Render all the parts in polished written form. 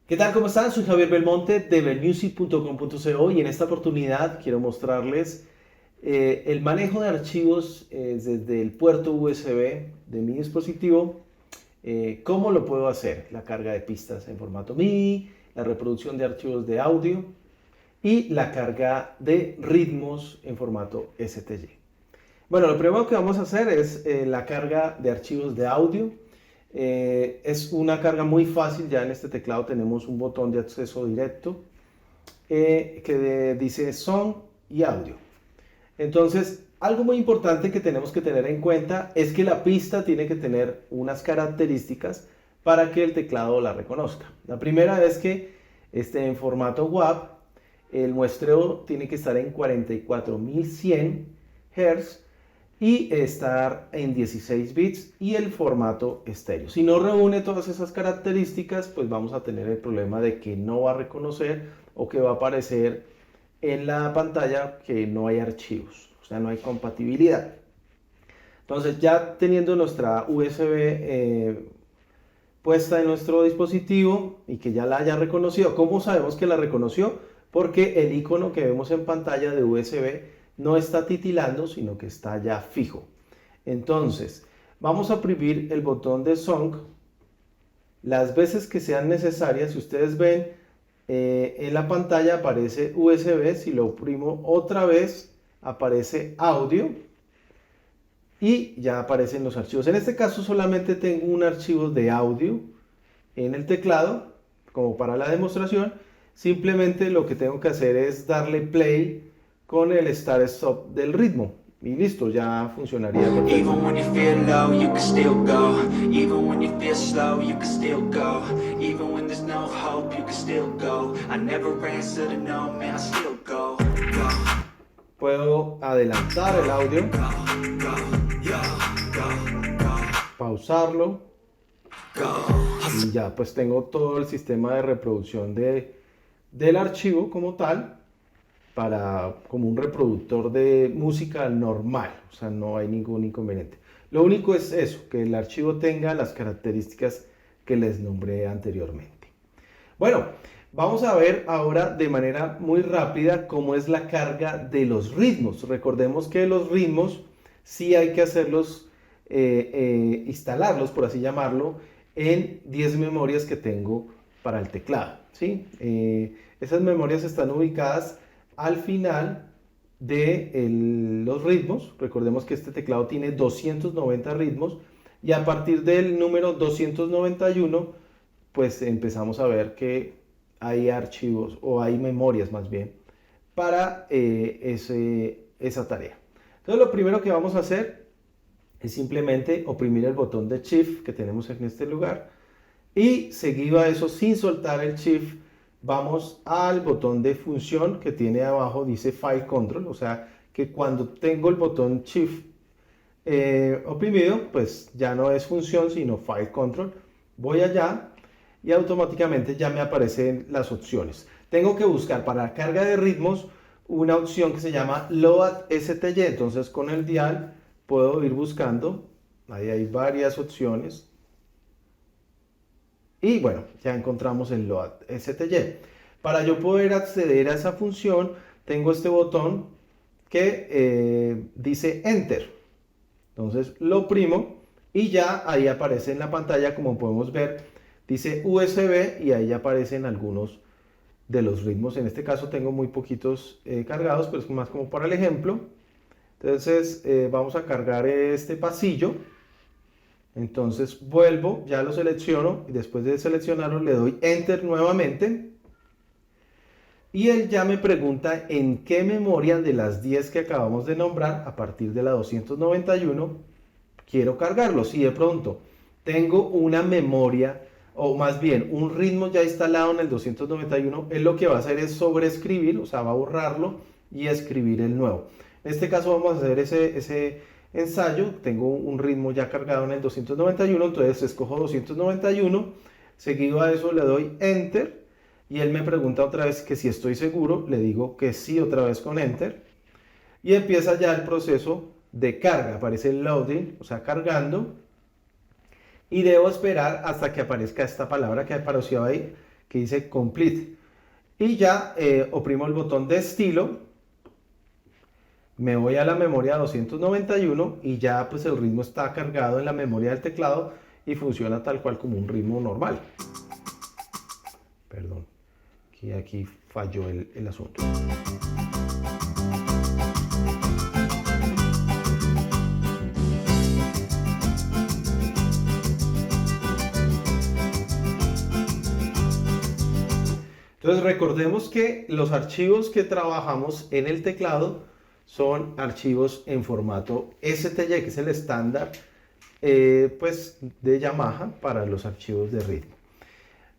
¿Qué tal? ¿Cómo están? Soy Javier Belmonte de belmusic.com.co y en esta oportunidad quiero mostrarles el manejo de archivos desde el puerto USB de mi dispositivo. ¿Cómo lo puedo hacer? La carga de pistas en formato MIDI, la reproducción de archivos de audio y la carga de ritmos en formato STG. Bueno, lo primero que vamos a hacer es la carga de archivos de audio. Es una carga muy fácil, ya en este teclado tenemos un botón de acceso directo que dice Song y Audio. Entonces, algo muy importante que tenemos que tener en cuenta es que la pista tiene que tener unas características para que el teclado la reconozca. La primera es que esté en formato WAV, el muestreo tiene que estar en 44100 Hz y estar en 16 bits y el formato estéreo. Si no reúne todas esas características, pues vamos a tener el problema de que no va a reconocer o que va a aparecer en la pantalla que no hay archivos, o sea, no hay compatibilidad. Entonces, ya teniendo nuestra USB puesta en nuestro dispositivo y que ya la haya reconocido, ¿cómo sabemos que la reconoció? Porque el icono que vemos en pantalla de USB no está titilando, sino que está ya fijo. Entonces, vamos a oprimir el botón de Song las veces que sean necesarias. Si ustedes ven, en la pantalla aparece USB, si lo oprimo otra vez, aparece audio y ya aparecen los archivos. En este caso solamente tengo un archivo de audio en el teclado, como para la demostración. Simplemente lo que tengo que hacer es darle play con el start stop del ritmo y listo, ya funcionaría perfecto. Even when you feel low, you can still go. Even when you feel slow, you can still go. Even when there's no hope, you can still go. I never answer to no, man, I still go. Puedo adelantar el audio, pausarlo y ya pues tengo todo el sistema de reproducción del archivo como tal, como un reproductor de música normal, o sea, no hay ningún inconveniente. Lo único es eso, que el archivo tenga las características que les nombré anteriormente. Bueno, vamos a ver ahora de manera muy rápida cómo es la carga de los ritmos. Recordemos que los ritmos sí hay que hacerlos, instalarlos, por así llamarlo, en 10 memorias que tengo para el teclado, ¿sí? Esas memorias están ubicadas al final de los ritmos. Recordemos que este teclado tiene 290 ritmos y a partir del número 291 pues empezamos a ver que hay archivos o hay memorias más bien para esa tarea. Entonces lo primero que vamos a hacer es simplemente oprimir el botón de Shift que tenemos en este lugar y seguido a eso, sin soltar el Shift, vamos al botón de función que tiene abajo, dice File Control, o sea que cuando tengo el botón Shift oprimido, pues ya no es función sino File Control. Voy allá y automáticamente ya me aparecen las opciones. Tengo que buscar para carga de ritmos una opción que se llama Load STG, entonces con el dial puedo ir buscando, ahí hay varias opciones. Y bueno, ya encontramos el Load STG. Para yo poder acceder a esa función, tengo este botón que dice Enter. Entonces lo oprimo y ya ahí aparece en la pantalla, como podemos ver, dice USB y ahí aparecen algunos de los ritmos. En este caso tengo muy poquitos cargados, pero es más como para el ejemplo. Entonces vamos a cargar este pasillo. Entonces vuelvo, ya lo selecciono y después de seleccionarlo le doy Enter nuevamente. Y él ya me pregunta en qué memoria de las 10 que acabamos de nombrar, a partir de la 291, quiero cargarlo. Si de pronto tengo una memoria, o más bien un ritmo ya instalado en el 291, él lo que va a hacer es sobreescribir, o sea, va a borrarlo y escribir el nuevo. En este caso vamos a hacer ese ensayo. Tengo un ritmo ya cargado en el 291, entonces escojo 291, seguido a eso le doy Enter y él me pregunta otra vez que si estoy seguro, le digo que sí otra vez con Enter y empieza ya el proceso de carga. Aparece el loading, o sea, cargando, y debo esperar hasta que aparezca esta palabra que apareció ahí, que dice Complete. Y ya oprimo el botón de estilo, me voy a la memoria 291 y ya pues el ritmo está cargado en la memoria del teclado y funciona tal cual como un ritmo normal. Perdón, que aquí falló el asunto. Entonces recordemos que los archivos que trabajamos en el teclado son archivos en formato STL, que es el estándar pues de Yamaha para los archivos de ritmo.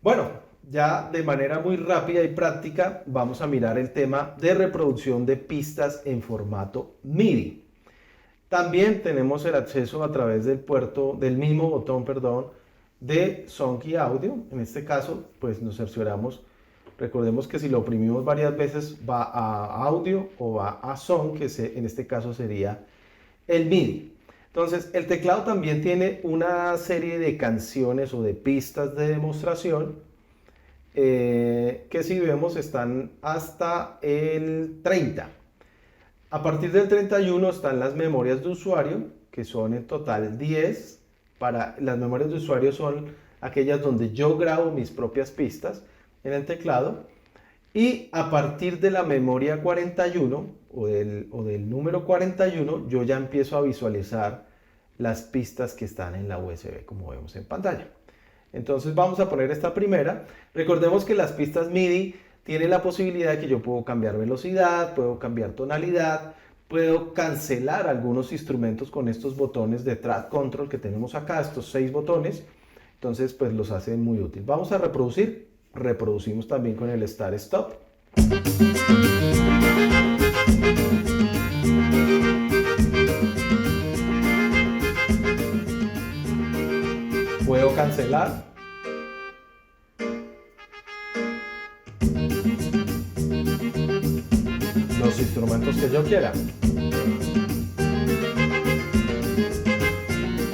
Bueno, ya de manera muy rápida y práctica vamos a mirar el tema de reproducción de pistas en formato MIDI. También tenemos el acceso a través del mismo botón, perdón, de Sound y Audio. En este caso, pues nos cercioramos. Recordemos que si lo oprimimos varias veces va a audio o va a sound, que en este caso sería el MIDI. Entonces, el teclado también tiene una serie de canciones o de pistas de demostración que si vemos están hasta el 30. A partir del 31 están las memorias de usuario, que son en total 10. Las memorias de usuario son aquellas donde yo grabo mis propias pistas en el teclado, y a partir de la memoria 41 o del número 41 yo ya empiezo a visualizar las pistas que están en la USB, como vemos en pantalla. Entonces vamos a poner esta primera. Recordemos que las pistas MIDI tienen la posibilidad de que yo puedo cambiar velocidad, puedo cambiar tonalidad, puedo cancelar algunos instrumentos con estos botones de Track Control que tenemos acá, estos 6 botones. Entonces pues los hace muy útil. Vamos a reproducir. Reproducimos también con el Start Stop. Puedo cancelar. Los instrumentos que yo quiera.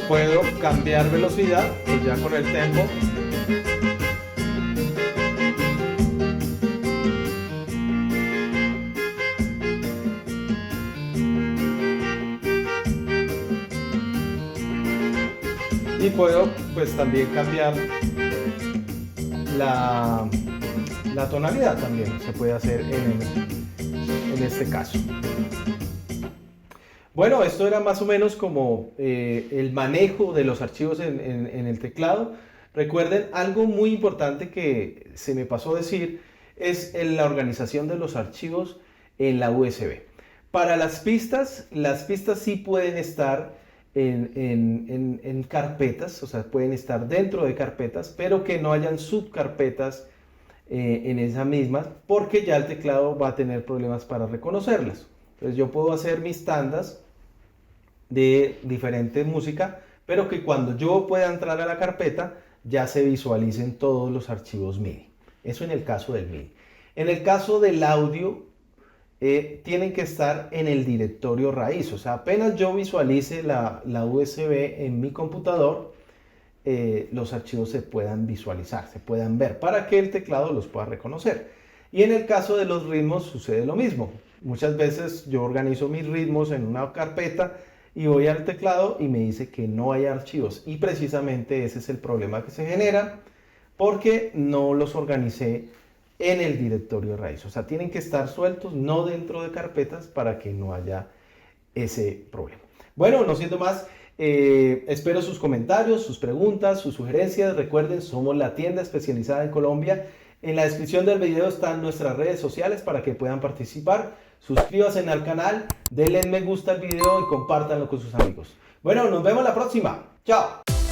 Puedo cambiar velocidad, pues ya con el tempo. Y puedo pues también cambiar la tonalidad, también se puede hacer en este caso. Bueno, esto era más o menos como el manejo de los archivos en el teclado. Recuerden, algo muy importante que se me pasó a decir es la organización de los archivos en la USB. Para las pistas sí pueden estar en carpetas, o sea, pueden estar dentro de carpetas, pero que no hayan subcarpetas en esas mismas, porque ya el teclado va a tener problemas para reconocerlas. Entonces yo puedo hacer mis tandas de diferente música, pero que cuando yo pueda entrar a la carpeta ya se visualicen todos los archivos MIDI. Eso en el caso del MIDI. En el caso del audio, tienen que estar en el directorio raíz. O sea, apenas yo visualice la USB en mi computador, los archivos se puedan visualizar, se puedan ver, para que el teclado los pueda reconocer. Y en el caso de los ritmos sucede lo mismo. Muchas veces yo organizo mis ritmos en una carpeta y voy al teclado y me dice que no hay archivos. Y precisamente ese es el problema que se genera porque no los organicé en el directorio raíz. O sea, tienen que estar sueltos, no dentro de carpetas, para que no haya ese problema. Bueno, no siendo más, espero sus comentarios, sus preguntas, sus sugerencias. Recuerden, somos la tienda especializada en Colombia. En la descripción del video están nuestras redes sociales para que puedan participar. Suscríbanse al canal, denle me gusta al video y compártanlo con sus amigos. Bueno, nos vemos la próxima. Chao.